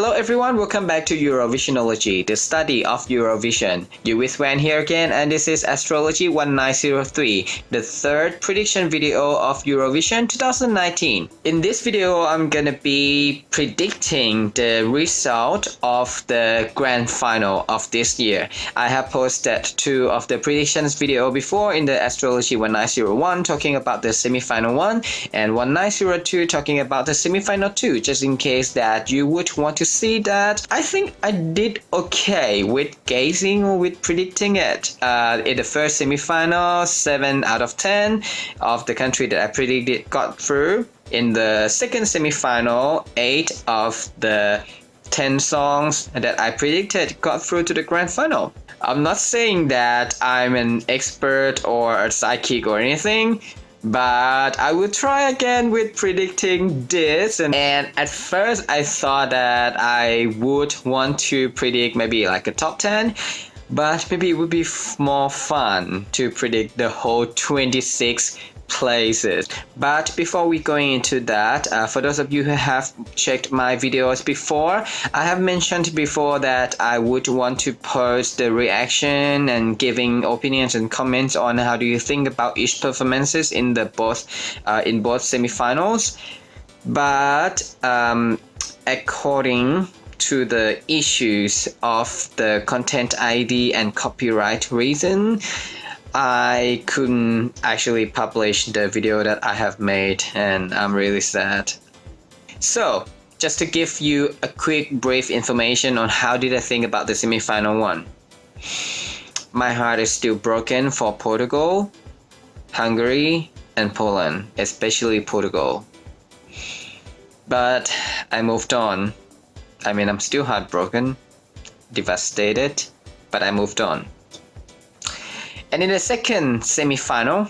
Hello everyone, welcome back to Eurovisionology, the study of Eurovision. You with Van here again, and this is Astrology 1903, the third prediction video of Eurovision 2019. In this video, I'm gonna be predicting the result of the Grand Final of this year. I have posted two of the predictions video before in the Astrology 1901 talking about the semi-final 1 and 1902 talking about the semi-final 2, just in case that you would want to see that. I think I did okay with guessing or with predicting it. In the first semi-final, 7 out of 10 of the country that I predicted got through. In the second semi-final, 8 of the 10 songs that I predicted got through to the grand final. I'm not saying that I'm an expert or a psychic or anything, but I will try again with predicting this. And at first I thought that I would want to predict maybe like a top 10, but maybe it would be more fun to predict the whole 26 places. But before we going into that, for those of you who have checked my videos before, I have mentioned before that I would want to post the reaction and giving opinions and comments on how do you think about each performances in the both semifinals. But according to the issues of the content ID and copyright reason, I couldn't actually publish the video that I have made, and I'm really sad. So, just to give you a quick brief information on how did I think about the semi-final 1. My heart is still broken for Portugal, Hungary, and Poland, especially Portugal. But I moved on. I mean, I'm still heartbroken, devastated, but I moved on. And in the second semi-final,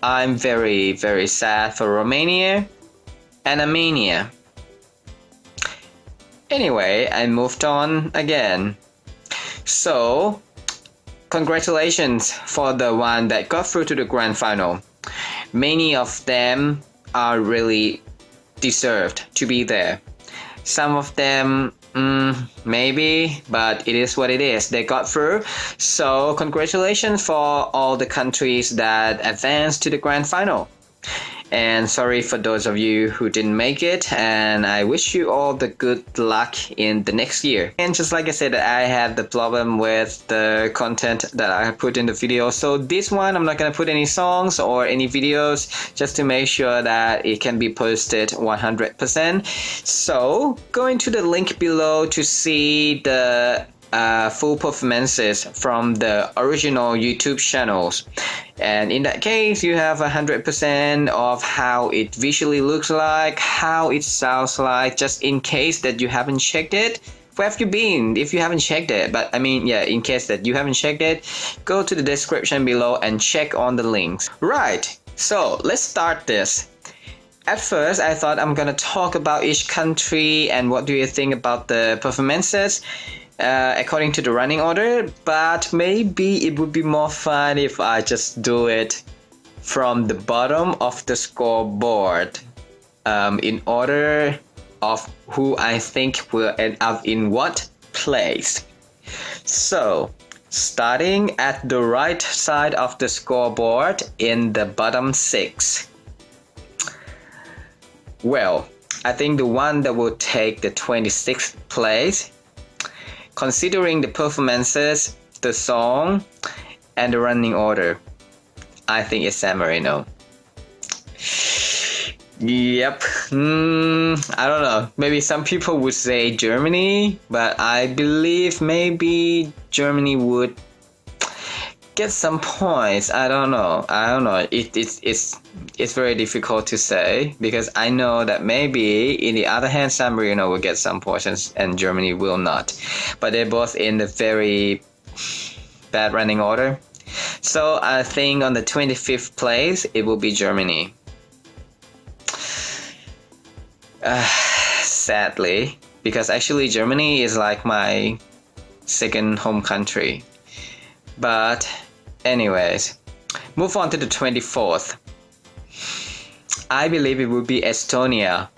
I'm very, very sad for Romania and Armenia. Anyway, I moved on again. So, congratulations for the one that got through to the grand final. Many of them are really deserved to be there. Some of them maybe, but it is what it is. They got through. So congratulations for all the countries that advanced to the grand final. And sorry for those of you who didn't make it, and I wish you all the good luck in the next year. And just like I said, I had the problem with the content that I put in the video, so this one I'm not gonna put any songs or any videos, just to make sure that it can be posted 100%. So go into the link below to see the full performances from the original YouTube channels, and in that case you have 100% of how it visually looks like, how it sounds like, just in case that you haven't checked it. Where have you been if you haven't checked it? But I mean, yeah, in case that you haven't checked it, go to the description below and check on the links. Right, so let's start this. At first I thought I'm gonna talk about each country and what do you think about the performances according to the running order, but maybe it would be more fun if I just do it from the bottom of the scoreboard, in order of who I think will end up in what place. So starting at the right side of the scoreboard in the bottom 6. Well, I think the one that will take the 26th place, considering the performances, the song, and the running order, I think it's San Marino. Yep. I don't know. Maybe some people would say Germany, but I believe maybe Germany would get some points. I don't know. It's very difficult to say, because I know that maybe in the other hand San Marino will get some points and Germany will not, but they're both in the very bad running order. So I think on the 25th place it will be Germany. Sadly, because actually Germany is like my second home country. But anyways, move on to the 24th. I believe it would be Estonia.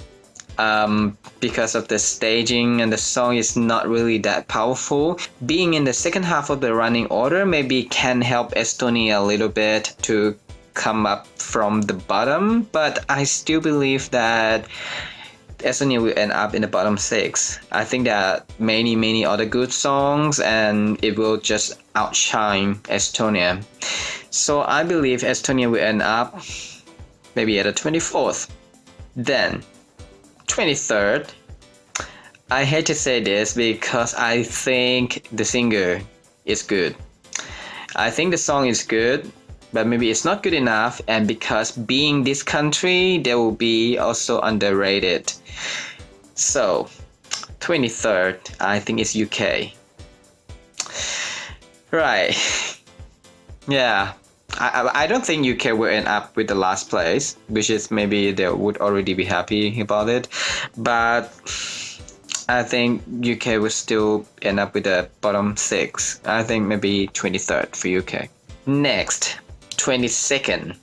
because of the staging and the song is not really that powerful. Being in the second half of the running order maybe can help Estonia a little bit to come up from the bottom, but I still believe that Estonia will end up in the bottom 6. I think there are many other good songs and it will just outshine Estonia. So I believe Estonia will end up maybe at the 24th. Then 23rd, I hate to say this because I think the singer is good. I think the song is good, but maybe it's not good enough, and because being this country, they will be also underrated. So 23rd, I think it's UK. Right. Yeah. I don't think UK will end up with the last place, which is maybe they would already be happy about it. But I think UK will still end up with the bottom 6. I think maybe 23rd for UK. Next, 22nd.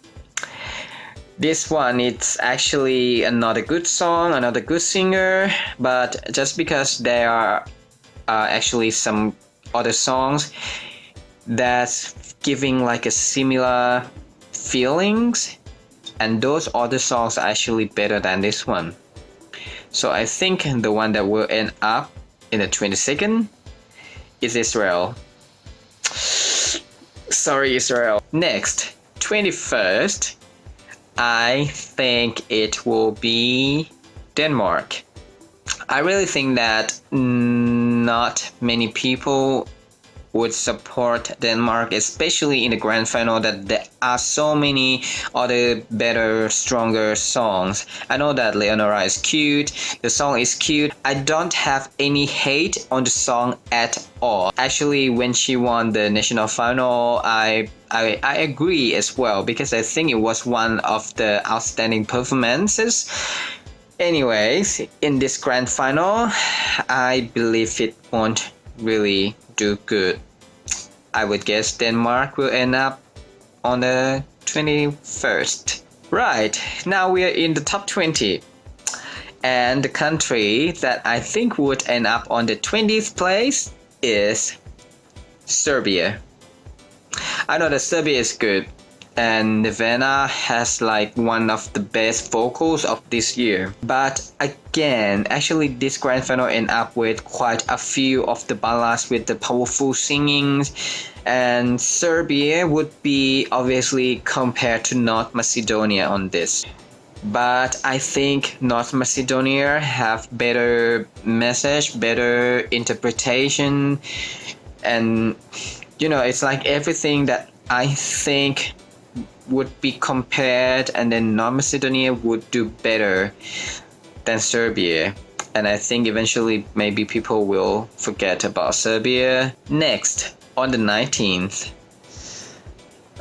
This one, it's actually another good song, another good singer, but just because there are actually some other songs that's giving like a similar feelings, and those other songs are actually better than this one. So I think the one that will end up in the 22nd is Israel. Sorry, Israel. Next, 21st, I think it will be Denmark. I really think that not many people would support Denmark, especially in the grand final, that there are so many other better, stronger songs. I know that Leonora is cute, the song is cute. I don't have any hate on the song at all. Actually, when she won the national final, I agree as well, because I think it was one of the outstanding performances. Anyways, in this grand final, I believe it won't really do good. I would guess Denmark will end up on the 21st. Right, now we are in the top 20. And the country that I think would end up on the 20th place is Serbia. I know that Serbia is good, and Nevena has like one of the best vocals of this year. But again, actually this grand final end up with quite a few of the ballads with the powerful singings, and Serbia would be obviously compared to North Macedonia on this. But I think North Macedonia have better message, better interpretation, and you know, it's like everything that I think would be compared, and then North Macedonia would do better than Serbia. And I think eventually maybe people will forget about Serbia. Next, on the 19th,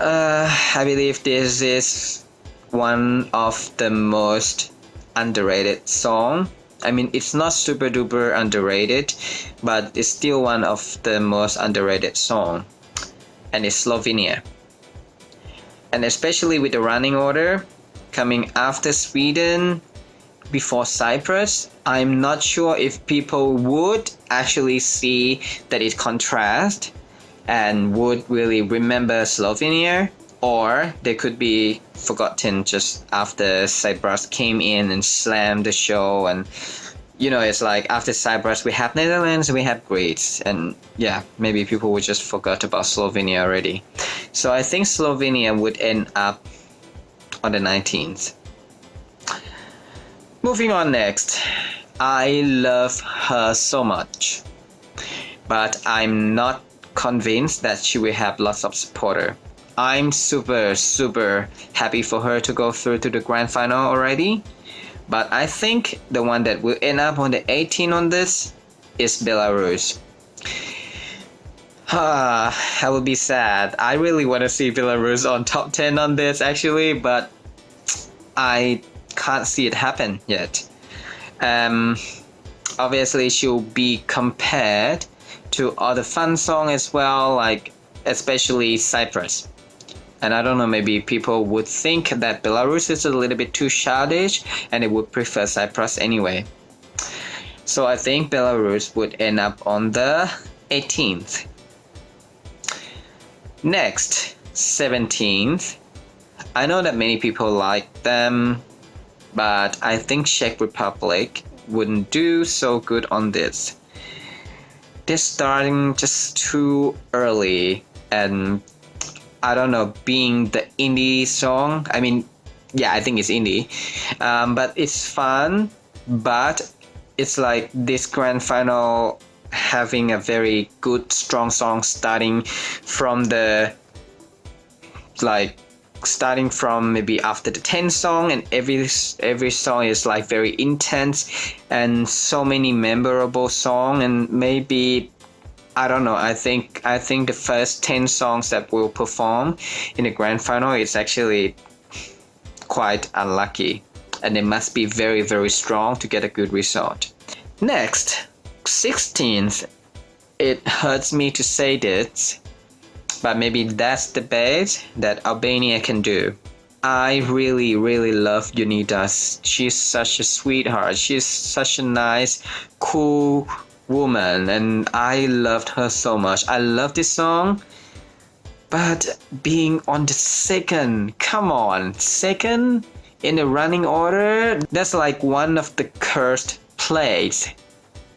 I believe this is one of the most underrated song. I mean, it's not super duper underrated, but it's still one of the most underrated song, and it's Slovenia. And especially with the running order coming after Sweden, before Cyprus, I'm not sure if people would actually see that it contrasts and would really remember Slovenia, or they could be forgotten just after Cyprus came in and slammed the show. And you know, it's like after Cyprus we have Netherlands, we have Greece, and yeah, maybe people would just forgot about Slovenia already. So I think Slovenia would end up on the 19th. Moving on next, I love her so much, but I'm not convinced that she will have lots of supporter. I'm super happy for her to go through to the grand final already, but I think the one that will end up on the 18th on this is Belarus. I will be sad. I really want to see Belarus on top 10 on this actually, but I can't see it happen yet. Obviously she'll be compared to other fun songs as well, like especially Cyprus. And I don't know, maybe people would think that Belarus is a little bit too childish and they would prefer Cyprus anyway. So I think Belarus would end up on the 18th. Next, 17th. I know that many people like them, but I think Czech Republic wouldn't do so good on this. They're starting just too early, and I don't know, being the indie song, I mean, yeah, I think it's indie, but it's fun, but it's like this grand final having a very good, strong song starting from maybe after the 10th song, and every song is like very intense and so many memorable songs, and maybe I don't know, I think the first 10 songs that we'll perform in the grand final is actually quite unlucky, and they must be very, very strong to get a good result. Next, 16th. It hurts me to say this, but maybe that's the best that Albania can do. I really, really love Jonida. She's such a sweetheart. She's such a nice, cool woman, and I loved her so much. I love this song, but being on the second, come on, second in the running order, that's like one of the cursed plays.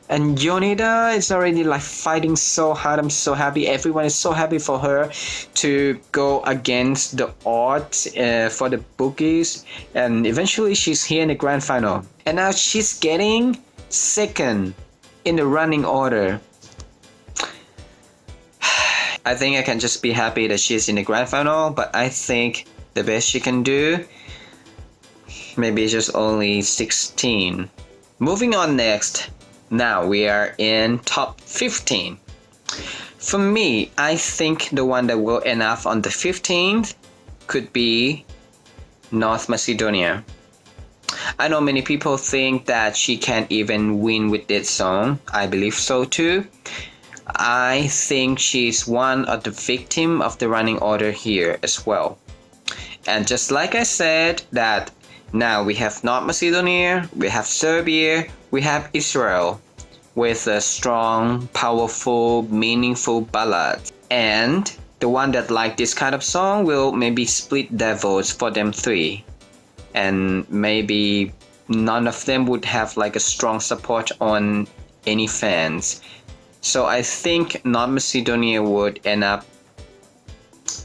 And Jonida is already like fighting so hard. I'm so happy. Everyone is so happy for her to go against the odds for the bookies. And eventually she's here in the grand final. And now she's getting second in the running order. I think I can just be happy that she's in the grand final. But I think the best she can do, maybe just only 16. Moving on next. Now we are in top 15. For me, I think the one that will end up on the 15th could be North Macedonia. I know many people think that she can't even win with this song. I believe so too. I think she's one of the victims of the running order here as well. And just like I said, that now we have North Macedonia, we have Serbia, we have Israel with a strong, powerful, meaningful ballad. And the one that like this kind of song will maybe split their votes for them three. And maybe none of them would have like a strong support on any fans. So I think North Macedonia would end up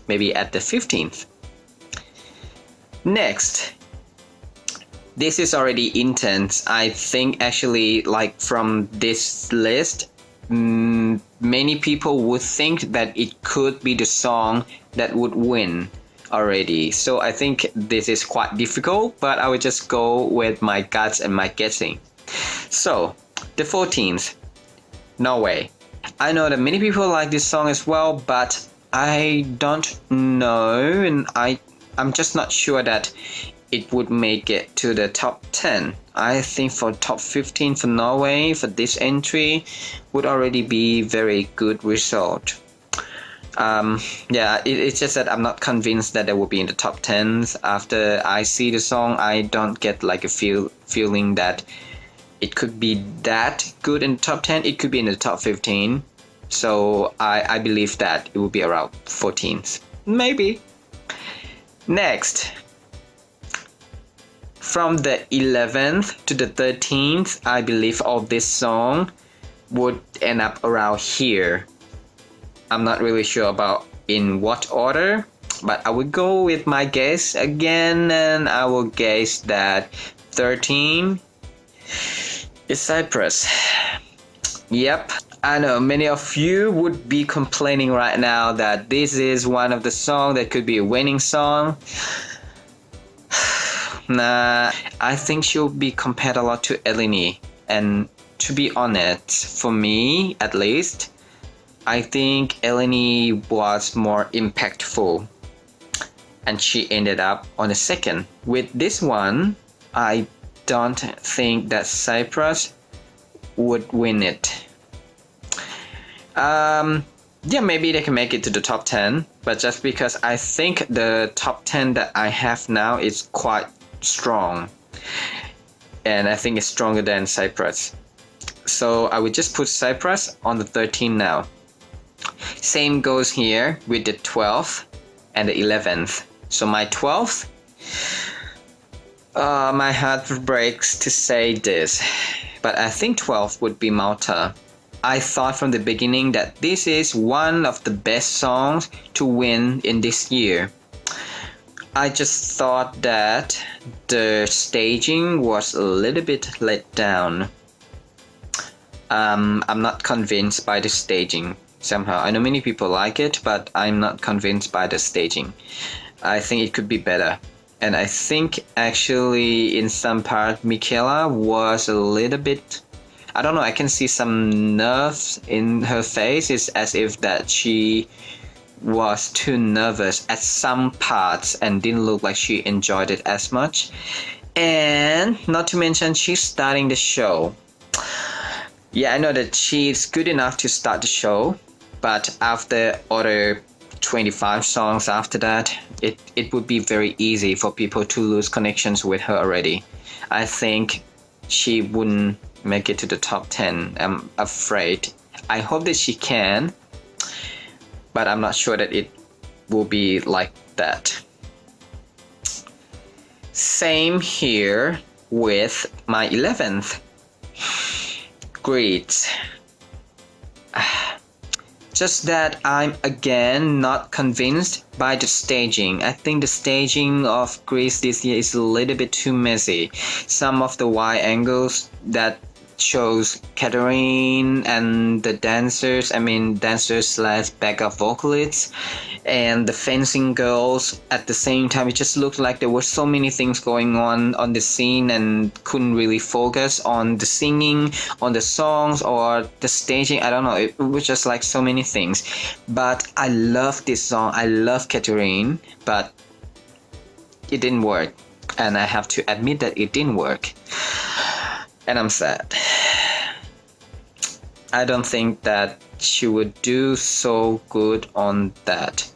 maybe at the 15th. Next. This is already intense. I think actually like from this list, many people would think that it could be the song that would win already. So I think this is quite difficult, but I would just go with my guts and my guessing. So the 14th, Norway. I know that many people like this song as well, but I don't know, and I'm just not sure that it would make it to the top 10. I think for top 15 for Norway, for this entry, would already be very good result. It's just that I'm not convinced that they will be in the top 10s. After I see the song, I don't get like a feeling that it could be that good in the top 10. It could be in the top 15. So I believe that it will be around 14th. Maybe. Next. From the 11th to the 13th, I believe all this song would end up around here. I'm not really sure about in what order, but I would go with my guess again, and I will guess that 13 is Cyprus. Yep, I know many of you would be complaining right now that this is one of the songs that could be a winning song. Nah, I think she'll be compared a lot to Eleni, and to be honest, for me at least, I think Eleni was more impactful, and she ended up on the second. With this one, I don't think that Cyprus would win it. yeah, maybe they can make it to the top 10, but just because I think the top 10 that I have now is quite strong, and I think it's stronger than Cyprus. So I would just put Cyprus on the 13 now. Same goes here with the 12th and the 11th. So my 12th, my heart breaks to say this, but I think 12th would be Malta. I thought from the beginning that this is one of the best songs to win in this year. I just thought that the staging was a little bit let down. I'm not convinced by the staging somehow. I know many people like it, but I'm not convinced by the staging. I think it could be better. And I think actually in some part Michela was a little bit, I don't know, I can see some nerves in her face. It's as if that she was too nervous at some parts and didn't look like she enjoyed it as much. And not to mention, she's starting the show. Yeah, I know that she's good enough to start the show, but after other 25 songs after that, it would be very easy for people to lose connections with her already. I think she wouldn't make it to the top 10. I'm afraid. I hope that she can, but I'm not sure that it will be like that. Same here with my 11th. Greece. Just that I'm again not convinced by the staging. I think the staging of Greece this year is a little bit too messy. Some of the wide angles that shows Catherine and the dancers slash backup vocalists and the fencing girls at the same time. It just looked like there were so many things going on the scene and couldn't really focus on the singing, on the songs, or the staging. I don't know, it was just like so many things. But I love this song, I love Catherine, but it didn't work, and I have to admit that it didn't work, and I'm sad. I don't think that she would do so good on that.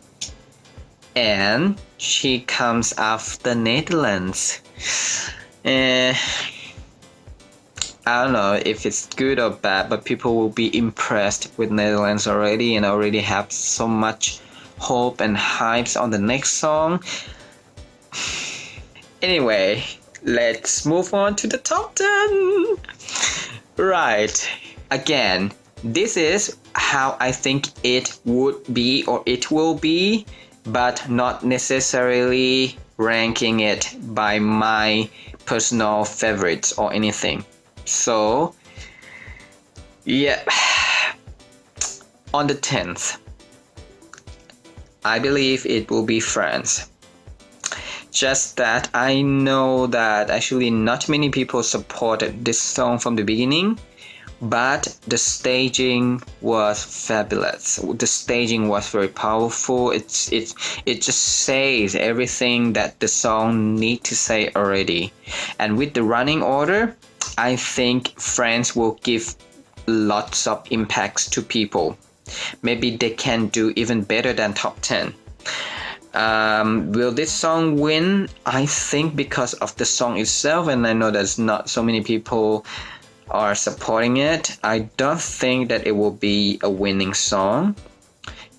And she comes after Netherlands. I don't know if it's good or bad, but people will be impressed with Netherlands already, and already have so much hope and hypes on the next song. Anyway, let's move on to the top 10. Right. Again, this is how I think it would be or it will be, but not necessarily ranking it by my personal favorites or anything. So, yeah, on the 10th, I believe it will be France. Just that I know that actually not many people supported this song from the beginning, but the staging was fabulous. The staging was very powerful. It just says everything that the song needs to say already. And with the running order, I think France will give lots of impacts to people. Maybe they can do even better than top 10. Will this song win? I think because of the song itself, and I know there's not so many people are supporting it. I don't think that it will be a winning song.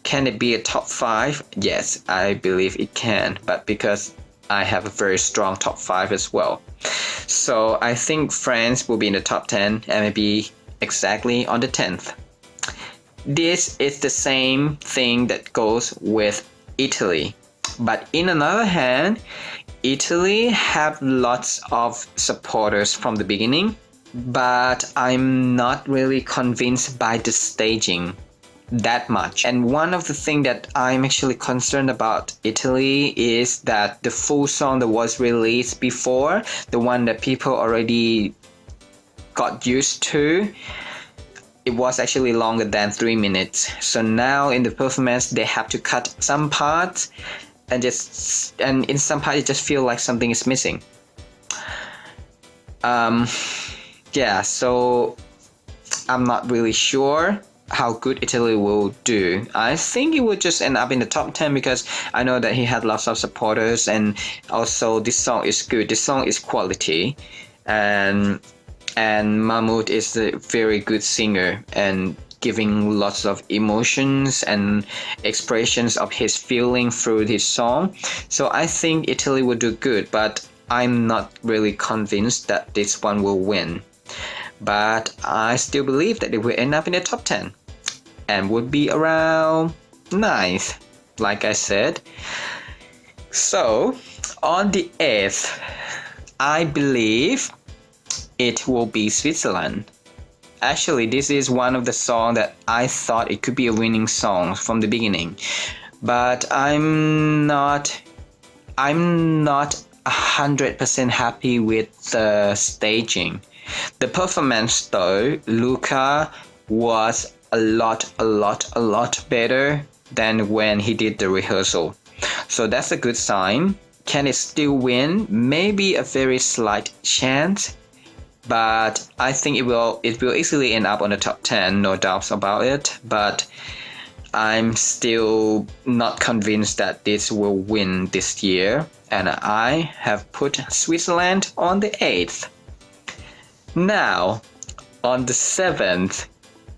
Can it be a top 5? Yes, I believe it can, but because I have a very strong top 5 as well. So I think France will be in the top 10 and maybe exactly on the 10th. This is the same thing that goes with Italy. But in another hand, Italy have lots of supporters from the beginning, but I'm not really convinced by the staging that much. And one of the things that I'm actually concerned about Italy is that the full song that was released before, the one that people already got used to, it was actually longer than 3 minutes. So now in the performance they have to cut some parts, and in some parts it just feels like something is missing. Yeah, so I'm not really sure how good Italy will do. I think it will just end up in the top 10 because I know that he had lots of supporters, and also this song is good. This song is quality, and Mahmoud is a very good singer and giving lots of emotions and expressions of his feeling through his song. So I think Italy will do good, but I'm not really convinced that this one will win. But I still believe that it will end up in the top 10 and would be around 9th, like I said. So on the 8th, I believe it will be Switzerland. Actually, this is one of the songs that I thought it could be a winning song from the beginning, but I'm not 100% happy with the staging. The performance though, Luca was a lot better than when he did the rehearsal. So that's a good sign. Can it still win? Maybe a very slight chance, but I think it will easily end up on the top 10, no doubts about it. But I'm still not convinced that this will win this year, and I have put Switzerland on the 8th. Now, on the 7th,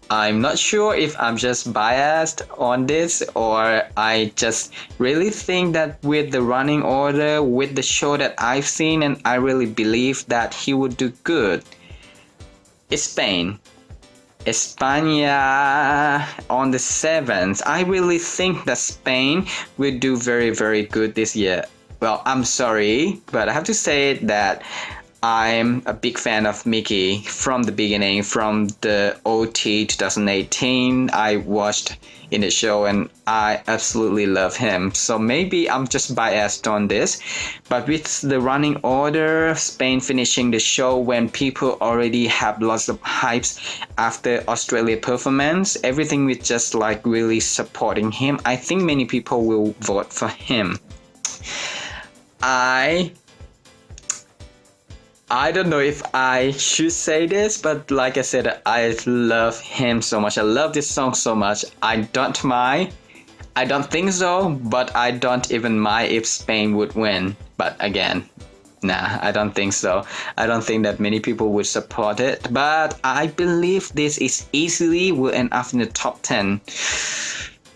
I'm not sure if I'm just biased on this, or I just really think that with the running order, with the show that I've seen, and I really believe that he would do good. It's Spain. España on the 7th. I really think that Spain will do very good this year. Well, I'm sorry, but I have to say that I'm a big fan of Maliqi from the beginning, from the OT 2018. I watched in the show and I absolutely love him. So maybe I'm just biased on this. But with the running order, Spain finishing the show when people already have lots of hypes after Australia performance, everything with just like really supporting him, I think many people will vote for him. I don't know if I should say this, but like I said, I love him so much. I love this song so much. I don't mind. I don't think so, but I don't even mind if Spain would win. But again, nah, I don't think so. I don't think that many people would support it. But I believe this is easily will end up in the top 10.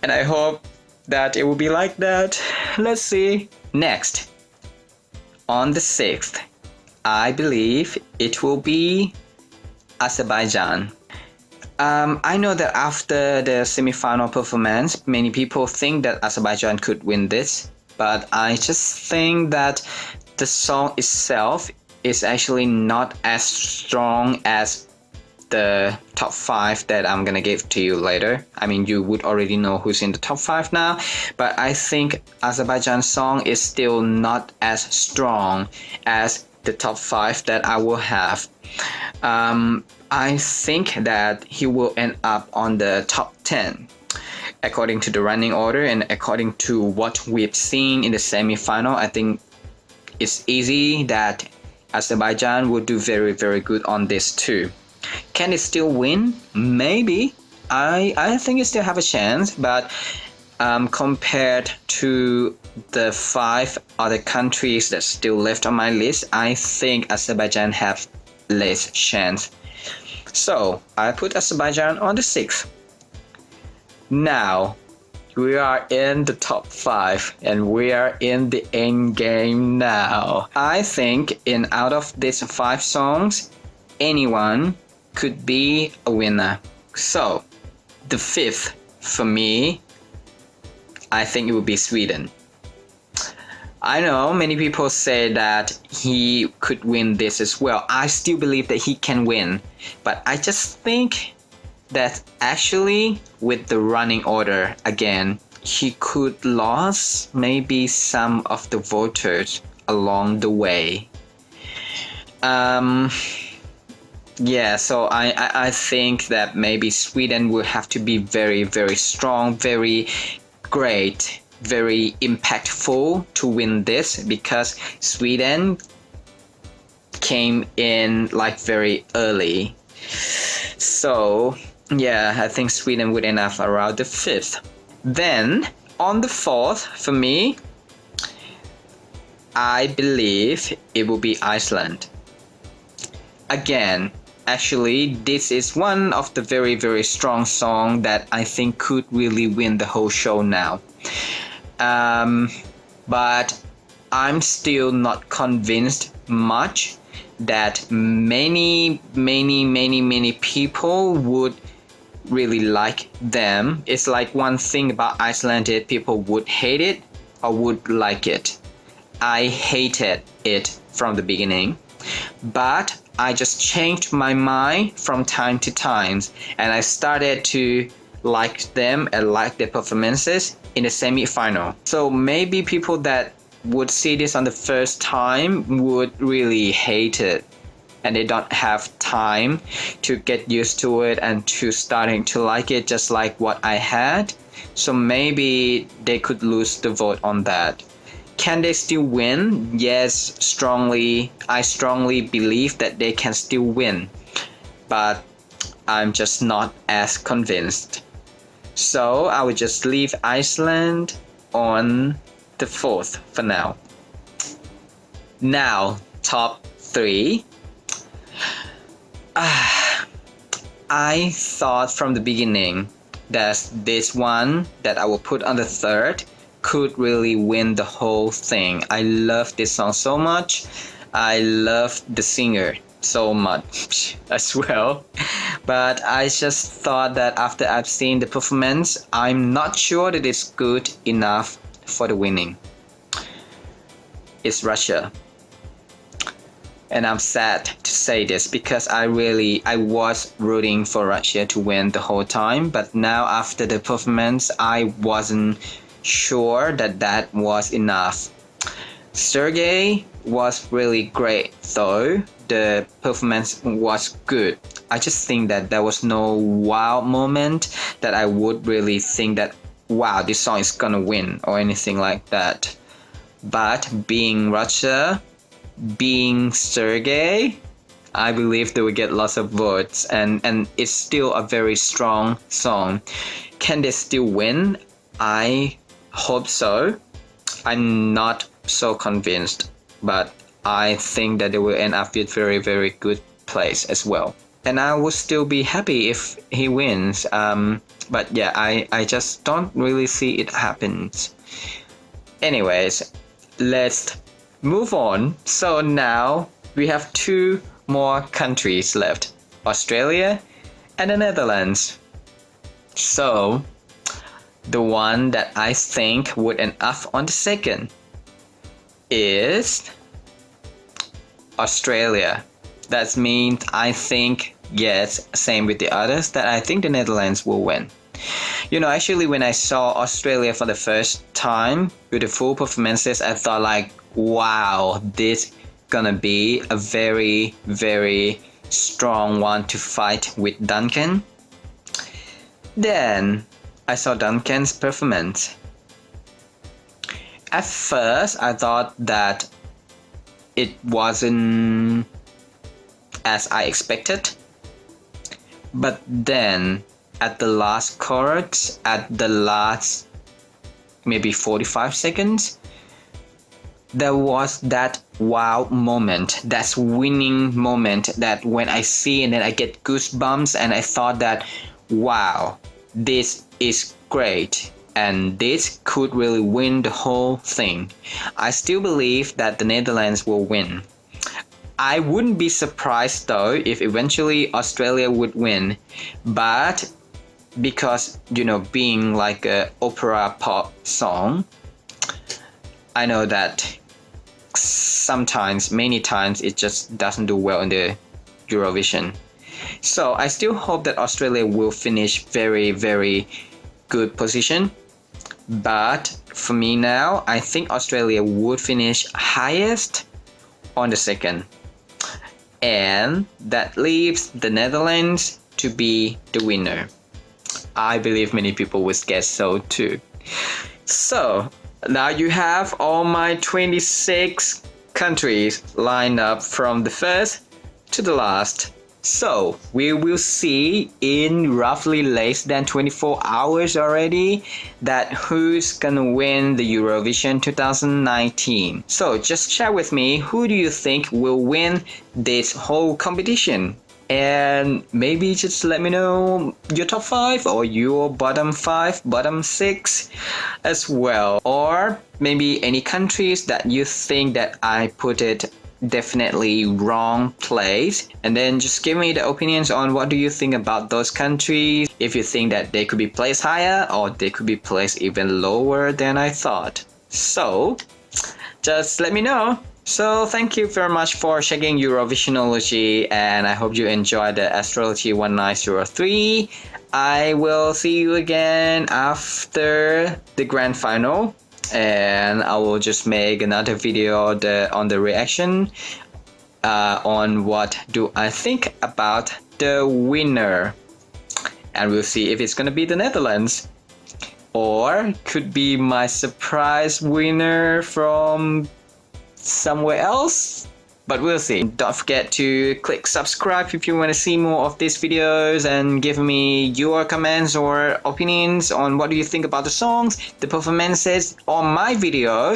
And I hope that it will be like that. Let's see. Next, on the 6th. I believe it will be Azerbaijan. I know that after the semi-final performance, many people think that Azerbaijan could win this, but I just think that the song itself is actually not as strong as the top 5 that I'm gonna give to you later. I mean, you would already know who's in the top 5 now, but I think Azerbaijan's song is still not as strong as the top 5 that I will have. I think that he will end up on the top 10 according to the running order and according to what we've seen in the semi-final. I think it's easy that Azerbaijan will do very good on this too. Can it still win? Maybe. I think it still have a chance, but compared to the 5 other countries that still left on my list, I think Azerbaijan have less chance. So I put Azerbaijan on the 6th. Now we are in the top 5 and we are in the end game now. I think out of these 5 songs, anyone could be a winner. So the 5th for me, I think it would be Sweden. I know many people say that he could win this as well. I still believe that he can win, but I just think that actually with the running order again, he could lose maybe some of the voters along the way. Yeah, so I think that maybe Sweden will have to be very strong, very great, very impactful to win this, because Sweden came in like very early. So Yeah, I think Sweden would end up around the 5th. Then on the 4th, for me, I believe it will be Iceland. Again, actually, this is one of the very, very strong songs that I think could really win the whole show now. But I'm still not convinced much that many people would really like them. It's like one thing about Iceland is people would hate it or would like it. I hated it from the beginning, but I just changed my mind from time to time, and I started to like them and like their performances in the semi-final. So maybe people that would see this on the first time would really hate it, and they don't have time to get used to it and to starting to like it just like what I had. So maybe they could lose the vote on that. Can they still win? Yes, I strongly believe that they can still win, but I'm just not as convinced. So I would just leave Iceland on the 4th for now. Now, top 3. I thought from the beginning that this one that I will put on the 3rd could really win the whole thing. I love this song so much. I love the singer so much as well. But I just thought that after I've seen the performance, I'm not sure that it's good enough for the winning. It's Russia. And I'm sad to say this because I was rooting for Russia to win the whole time. But now after the performance, I wasn't sure that was enough. Sergey was really great though. The performance was good. I just think that there was no wow moment that I would really think that, wow, this song is gonna win or anything like that. But being Russia, being Sergey, I believe they will get lots of votes, and it's still a very strong song. Can they still win? I hope so. I'm not so convinced, but I think that they will end up with very, very good place as well. And I will still be happy if he wins. But yeah, I just don't really see it happens. Anyways, let's move on. So now we have 2 more countries left, Australia and the Netherlands. So the one that I think would end up on the 2nd is Australia. That means I think, yes, same with the others, that I think the Netherlands will win. You know, actually when I saw Australia for the first time with the full performances, I thought like, wow, this gonna be a very, very strong one to fight with Duncan. Then I saw Duncan's performance. At first, I thought that it wasn't as I expected. But then at the last chorus, at the last maybe 45 seconds, there was that wow moment, that winning moment that when I see and then I get goosebumps, and I thought that, wow, this is great and this could really win the whole thing. I still believe that the Netherlands will win. I wouldn't be surprised though if eventually Australia would win, but because, you know, being like a opera pop song, I know that sometimes, many times, it just doesn't do well in the Eurovision. So I still hope that Australia will finish very, very good position. But for me now, I think Australia would finish highest on the 2nd. And that leaves the Netherlands to be the winner. I believe many people would guess so too. So now you have all my 26 countries lined up from the first to the last. So we will see in roughly less than 24 hours already that who's gonna win the Eurovision 2019. So just share with me, who do you think will win this whole competition? And maybe just let me know your top 5 or your bottom 5, bottom 6 as well. Or maybe any countries that you think that I put it definitely wrong place, and then just give me the opinions on what do you think about those countries, if you think that they could be placed higher or they could be placed even lower than I thought. So just let me know. So thank you very much for checking Eurovisionology, and I hope you enjoyed the Astrology 1903. I will see you again after the grand final, and I will just make another video on the reaction on what do I think about the winner, and we'll see if it's gonna be the Netherlands or could be my surprise winner from somewhere else, but we'll see. Don't forget to click subscribe if you want to see more of these videos, and give me your comments or opinions on what do you think about the songs, the performances on my video,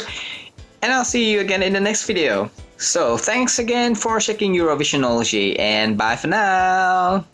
and I'll see you again in the next video. So thanks again for checking Eurovisionology, and bye for now.